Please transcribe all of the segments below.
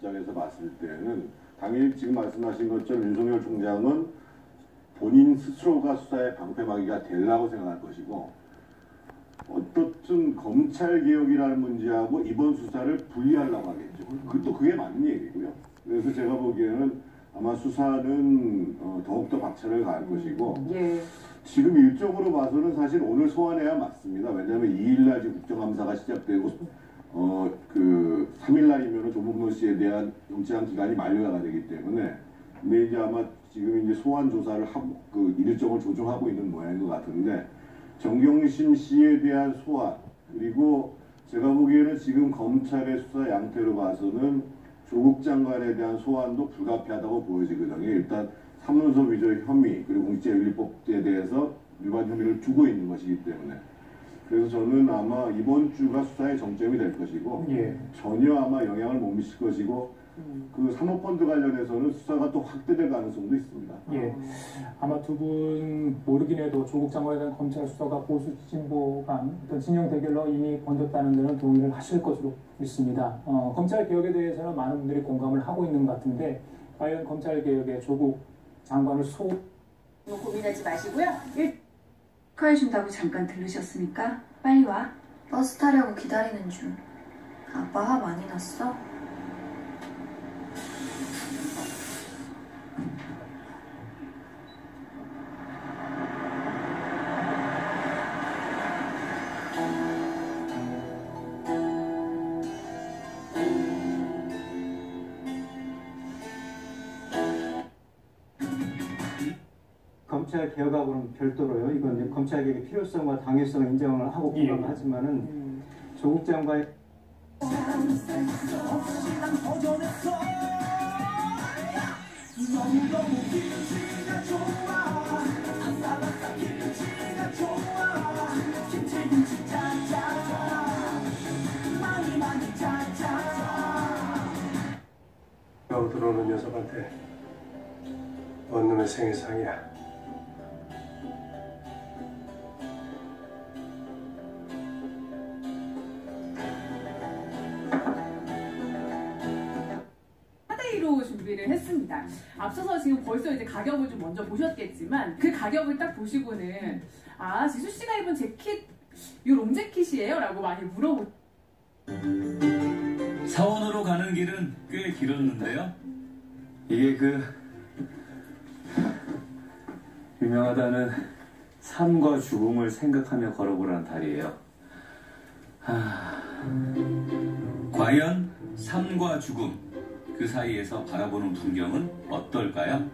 입장에서 봤을 때는 당연히 지금 말씀하신 것처럼 윤석열 총장은 본인 스스로가 수사의 방패막이가 되려고 생각할 것이고, 어떻든 검찰개혁이라는 문제하고 이번 수사를 분리하려고 하겠죠. 그게 맞는 얘기고요. 그래서 제가 보기에는 아마 수사는 더욱더 박차를 가할 것이고, 예. 지금 일정으로 봐서는 사실 오늘 소환해야 맞습니다. 왜냐하면 2일날 지금 국정감사가 시작되고 3일날이면 조문근 씨에 대한 영장 기간이 만료가 되기 때문에, 근데 이제 아마 지금 이제 소환 조사를 하고 일정을 조정하고 있는 모양인 것 같은데, 정경심 씨에 대한 소환, 그리고 제가 보기에는 지금 검찰의 수사 양태로 봐서는 조국 장관에 대한 소환도 불가피하다고 보여지거든요. 일단 사문서 위조 혐의 그리고 공직자윤리법에 대해서 위반 혐의를 두고 있는 것이기 때문에, 그래서 저는 아마 이번 주가 수사의 정점이 될 것이고, 예. 전혀 아마 영향을 못 미칠 것이고, 그 사모펀드 관련해서는 수사가 또 확대될 가능성도 있습니다. 예. 아마 두 분 모르긴 해도 조국 장관에 대한 검찰 수사가 보수 진보 간 어떤 진영 대결로 이미 번졌다는 데는 동의를 하실 것으로 믿습니다. 검찰 개혁에 대해서는 많은 분들이 공감을 하고 있는 것 같은데, 과연 검찰 개혁에 조국 장관을 고민하지 마시고요. 축하해준다고 잠깐 들르셨습니까? 빨리 와. 버스 타려고 기다리는 중. 아빠 화 많이 났어? 검찰 개혁하고는 별도로요. 이건 이제 검찰 개혁의 필요성과 당위성을 인정을 하고 공감을 하지만은 조국 장관의 들어오는 녀석한테 뭔 놈의 생일상이야. 준비를 했습니다. 앞서서 지금 벌써 이제 가격을 좀 먼저 보셨겠지만, 그 가격을 딱 보시고는 지수 씨가 입은 재킷 이 롱재킷이에요? 라고 많이 물어보. 사원으로 가는 길은 꽤 길었는데요. 이게 유명하다는 삶과 죽음을 생각하며 걸어보라는 다리예요. 과연 삶과 죽음, 그 사이에서 바라보는 풍경은 어떨까요?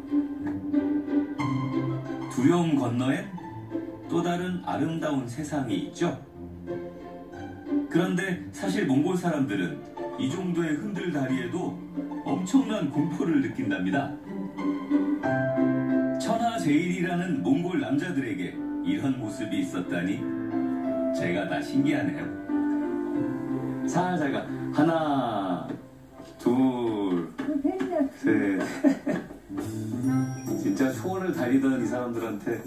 두려움 건너엔 또 다른 아름다운 세상이 있죠. 그런데 사실 몽골 사람들은 이 정도의 흔들다리에도 엄청난 공포를 느낀답니다. 천하제일이라는 몽골 남자들에게 이런 모습이 있었다니 제가 다 신기하네요. 살살 가. 하나, 둘, 셋. 진짜 초원을 달리던 이 사람들한테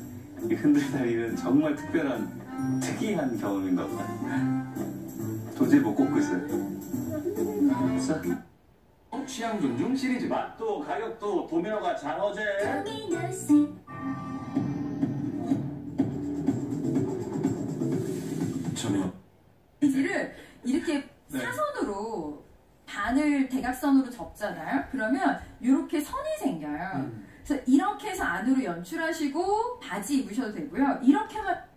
이 흔들다리는 정말 특이한 경험인가 보다. 도저히 못 꼽고 있어요. 자. 취향 존중 시리즈. 맛도 가격도 도미노가 장어제. 저요. 를 이렇게 사선으로 반을 대각선으로 접잖아요. 그러면 이렇게 선이 생겨요. 그래서 이렇게 해서 안으로 연출하시고 바지 입으셔도 되고요. 이렇게만.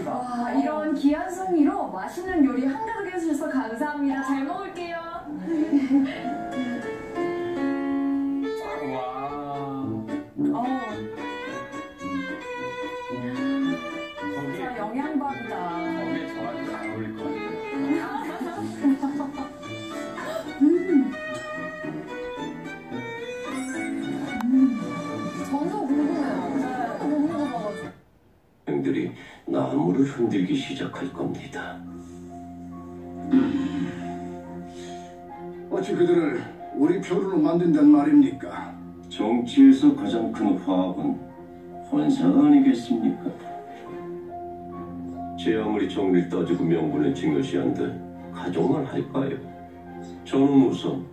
와, 이런 귀한 송이로 맛있는 요리 한가득 해주셔서 감사합니다. 잘 먹을게요. 진짜 영양밥이다. 저게 저한테 안 어울릴 것 같아요. 저도 궁금해요. 너무 궁금해가지고. 형들이 나무를 흔들기 시작할 겁니다. 어찌 그들을 우리 표류로 만든단 말입니까? 정치에서 가장 큰 화합은 혼사가 아니겠습니까? 제 아무리 정리를 따지고 명분을 중요시한들 가정을 할까요? 저는 우선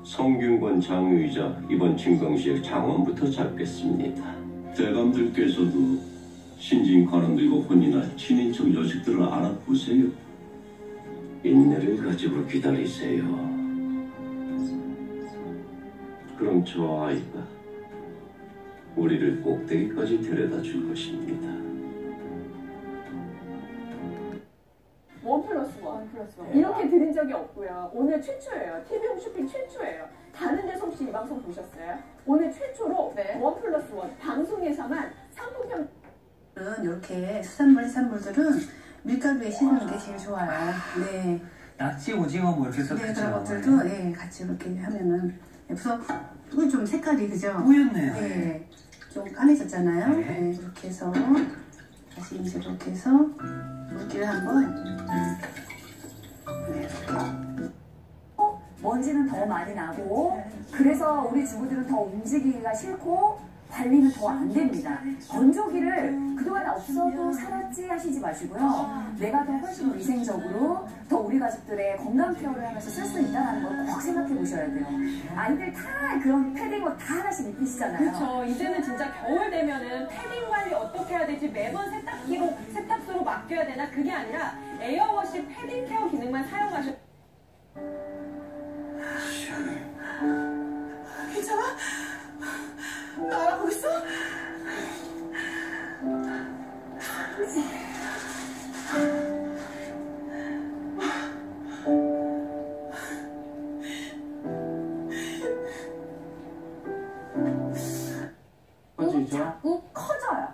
성균관 장유이자 이번 진강시의 장원부터 잡겠습니다. 대감들께서도 신진 관원들과 혼인할 친인척 여식들을 알아보세요. 인내를 가지고 기다리세요. 그럼 저 아이가 우리를 꼭대기까지 데려다 줄 것입니다. 1+1. 이렇게 들은 적이 없고요. 오늘 최초예요. TV 홈쇼핑 최초예요. 다른 데서 혹시 이 방송 보셨어요? 오늘 최초로 1+1 방송에서만 상품평 이렇게 수산물, 해산물들은 밀가루에 씻는 게 제일 좋아요. 네. 낙지, 오징어 뭐 이렇게 섞었죠. 네, 그런 것들도 네, 같이 이렇게 하면은 그래서 이거 좀 색깔이 그죠? 뿌였네요. 네. 좀 까매졌잖아요. 네. 네, 이렇게 해서 다시 이제 이렇게 해서 물기를 한번 먼지는 더 많이 나고 그래서 우리 주부들은 더 움직이기가 싫고 관리는 더 안 됩니다. 건조기를 그동안 없어도 살았지 하시지 마시고요. 내가 더 훨씬 위생적으로 더 우리 가족들의 건강 케어를 하면서 쓸 수 있다는 걸 꼭 생각해 보셔야 돼요. 아이들 다 그런 패딩을 다 하나씩 입히시잖아요. 그렇죠. 이제는 진짜 겨울 되면은 패딩 관리 어떻게 해야 되지? 매번 세탁기로 세탁소로 맡겨야 되나? 그게 아니라 에어워시 패딩 케어 기능만 사용하셔. 괜찮아? 나가고 있어? 자꾸 커져요.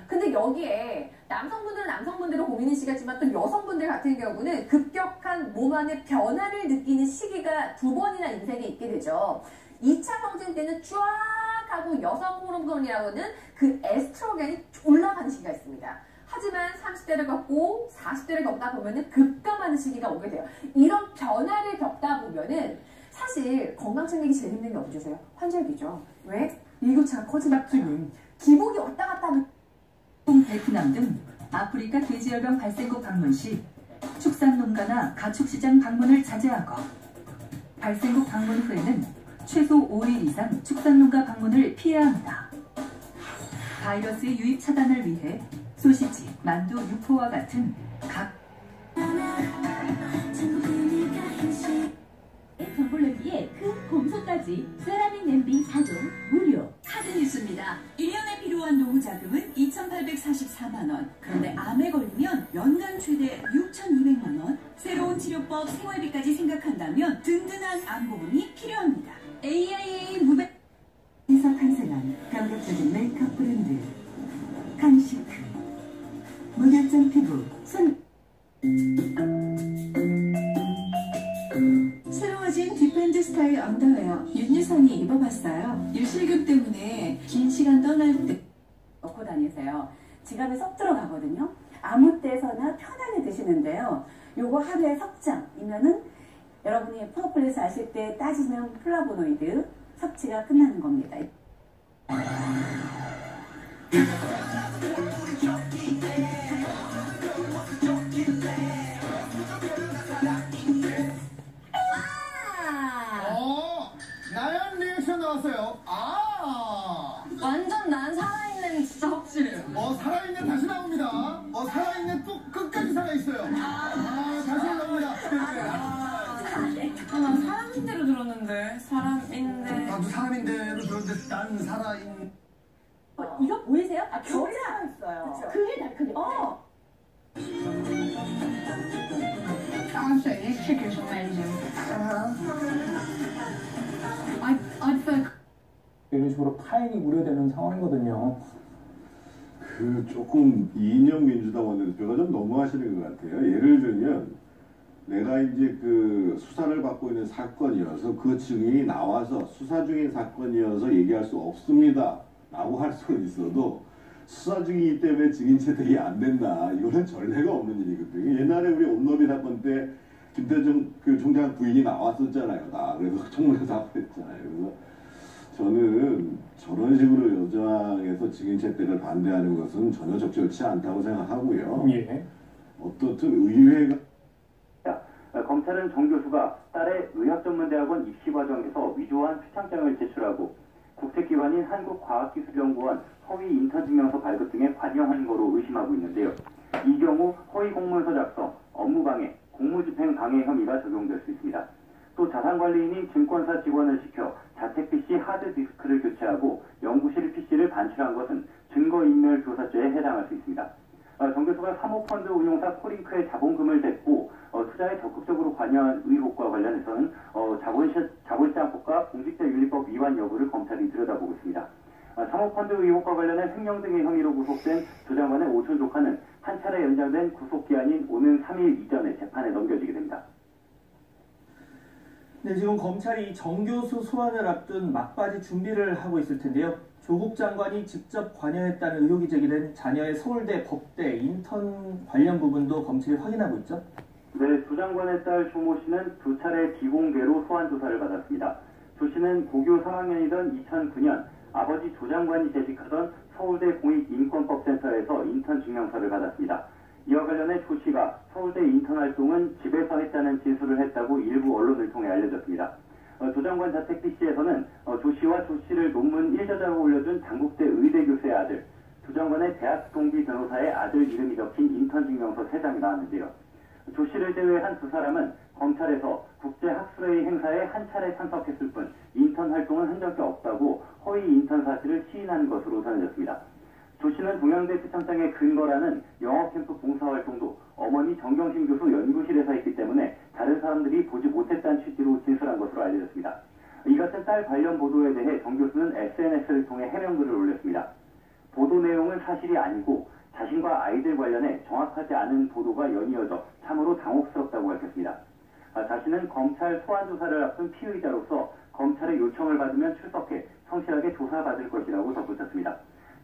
근데 여기에 남성분들은 남성분들은 고민이시겠지만 또 여성분들 같은 경우는 급격한 몸 안의 변화를 느끼는 시기가 2번이나 인생에 있게 되죠. 2차 성징 때는 쫙 하고 여성 호르몬이라고 하는 그 에스트로겐이 올라가는 시기가 있습니다. 하지만 30대를 겪고 40대를 겪다 보면은 급감하는 시기가 오게 돼요. 이런 변화를 겪다 보면은 사실 건강 챙기기 제일 힘든 게 어디세요? 환절기죠. 왜? 일교차가 커지니까. 기복이 왔다 갔다 하면 베트남 등 아프리카 돼지열병 발생국 방문 시 축산농가나 가축시장 방문을 자제하고 발생국 방문 후에는 최소 5일 이상 축산농가 방문을 피해야 합니다. 바이러스의 유입 차단을 위해 소시지, 만두, 육포와 같은 각 더블로기에 큰 곰소까지 세라믹 냄비 4종 무료. 카드 뉴스입니다. 1년에 필요한 노후 자금은 2,844만원. 그런데 암에 걸리면 연간 최대 6,200만원. 새로운 치료법, 생활비까지 생각한다면 든든한 암보험이 필요합니다. AIA 무배 에서 탄생한 감각적인 메이크업 브랜드 칸시크 무결점 피부 새로워진 디펜드 스타일 언더웨어 윤유선이 입어봤어요. 일실금 때문에 긴 시간 떠날 때 넣고 다니세요. 지갑에 쏙 들어가거든요. 아무 때서나 편하게 드시는데요. 요거 하루에 석장이면은 여러분이 프로폴리스 아실 때 따지면 플라보노이드 섭취가 끝나는 겁니다. 나연 리액션 나왔어요. 완전 난 살아있는 진짜 확실해요. 살아있는 다시 나옵니다. 살아있는 또 끝까지 살아있어요. 다시 나옵니다. 난 사람인대로 들었는데 사람인데 나도 사람인데로 들었는데 난 살아있는 이거 보이세요? 별이 살아있어요. 그게 다 그게 Honestly, chicken's amazing. I think 이런 식으로 파행이 우려되는 상황이거든요. 조금 이인영 민주당 원내대표가 좀 너무하시는 것 같아요. 예를 들면 내가 이제 그 수사를 받고 있는 사건이어서 그 증인이 나와서 수사 중인 사건이어서 얘기할 수 없습니다 라고 할 수는 있어도 수사 중이기 때문에 증인 채택이 안 된다. 이거는 전례가 없는 일이거든요. 옛날에 우리 온너비 사건 때 김대중 그 총장 부인이 나왔었잖아요. 그래서 청문회도 했잖아요. 그래서 저는 저런 식으로 여장해서 증인 채택을 반대하는 것은 전혀 적절치 않다고 생각하고요. 어떻든 의회가 검찰은 정 교수가 딸의 의학전문대학원 입시 과정에서 위조한 표창장을 제출하고 국책기관인 한국과학기술연구원 허위 인턴 증명서 발급 등에 관여한 거로 의심하고 있는데요. 이 경우 허위 공문서 작성, 업무방해, 공무집행 방해 혐의가 적용될 수 있습니다. 또 자산관리인이 증권사 직원을 시켜 자택 PC 하드디스크를 교체하고 연구실 PC를 반출한 것은 증거인멸 교사죄에 해당할 수 있습니다. 정 교수가 사모펀드 운용사 코링크의 자본금을 댔고 투자에 적극적으로 관여한 의혹과 관련해서는 자본시장법과 공직자윤리법 위반 여부를 검찰이 들여다보고 있습니다. 사모펀드 의혹과 관련해 횡령 등의 혐의로 구속된 조 장관의 오촌 조카는 한 차례 연장된 구속기한인 오는 3일 이전에 재판에 넘겨지게 됩니다. 네, 지금 검찰이 정 교수 소환을 앞둔 막바지 준비를 하고 있을 텐데요. 조국 장관이 직접 관여했다는 의혹이 제기된 자녀의 서울대 법대 인턴 관련 부분도 검찰이 확인하고 있죠? 네, 조 장관의 딸 조모 씨는 두 차례 비공개로 소환 조사를 받았습니다. 조 씨는 고교 3학년이던 2009년 아버지 조 장관이 재직하던 서울대 공익인권법센터에서 인턴 증명서를 받았습니다. 이와 관련해 조 씨가 서울대 인턴 활동은 집에서 했다는 진술을 했다고 일부 언론을 통해 알려졌습니다. 조 장관 자택 PC에서는 조 씨와 조 씨를 논문 1저자로 올려준 당국대 의대 교수의 아들, 조 장관의 대학 동기 변호사의 아들 이름이 적힌 인턴 증명서 3장이 나왔는데요. 조 씨를 제외한 두 사람은 검찰에서 국제학술회의 행사에 한 차례 참석했을 뿐 인턴 활동은 한 적이 없다고 허위 인턴 사실을 시인한 것으로 전해졌습니다. 조 씨는 동양대 표창장의 근거라는 영어캠프 봉사활동도 어머니 정경심 교수 연구실에서 했기 때문에 다른 사람들이 보지 못했다는 취지로 진술한 것으로 알려졌습니다. 이 같은 딸 관련 보도에 대해 정 교수는 SNS를 통해 해명글을 올렸습니다. 보도 내용은 사실이 아니고 자신과 아이들 관련해 정확하지 않은 보도가 연이어져 참으로 당혹스럽다고 밝혔습니다. 자신은 검찰 소환 조사를 앞둔 피의자로서 검찰의 요청을 받으면 출석해 성실하게 조사받을 것이라고 덧붙였습니다.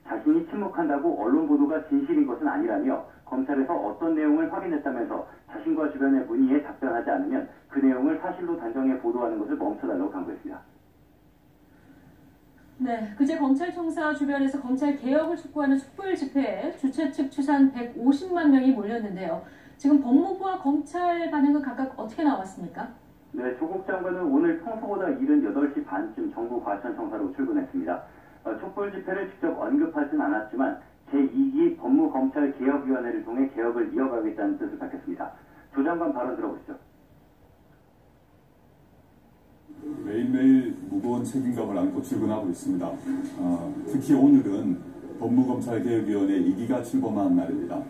자신이 침묵한다고 언론 보도가 진실인 것은 아니라며 검찰에서 어떤 내용을 확인했다면서 자신과 주변의 문의에 답변하지 않으면 그 내용을 사실로 단정해 보도하는 것을 멈춰달라고 당부했습니다. 네, 그제 검찰청사 주변에서 검찰 개혁을 촉구하는 촛불 집회에 주최 측 추산 150만 명이 몰렸는데요. 지금 법무부와 검찰 반응은 각각 어떻게 나왔습니까? 네, 조국 장관은 오늘 평소보다 이른 8시 반쯤 정부 과천청사로 출근했습니다. 촛불 집회를 직접 언급하진 않았지만 제2기 법무검찰개혁위원회를 통해 개혁을 이어가겠다는 뜻을 밝혔습니다. 조 장관 발언 들어보시죠. 매일매일 무거운 책임감을 안고 출근하고 있습니다. 특히 오늘은 법무검찰개혁위원회 2기가 출범한 날입니다.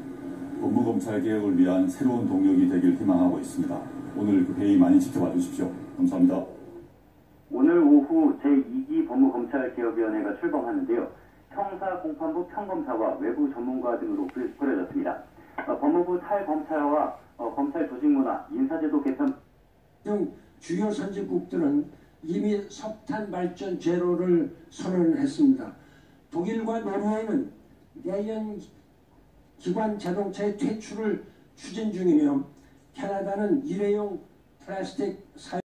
법무검찰개혁을 위한 새로운 동력이 되길 희망하고 있습니다. 오늘 그 회의 많이 지켜봐 주십시오. 감사합니다. 오늘 오후 제2기 법무검찰개혁위원회가 출범하는데요. 형사, 공판부, 평검사와 외부 전문가 등으로 꾸려졌습니다. 법무부 탈검찰화, 검찰 조직문화, 인사제도 개편 등 주요 선진국들은 이미 석탄 발전 제로를 선언했습니다. 독일과 노르웨이는 내연 기관 자동차의 퇴출을 추진 중이며 캐나다는 일회용 플라스틱 사용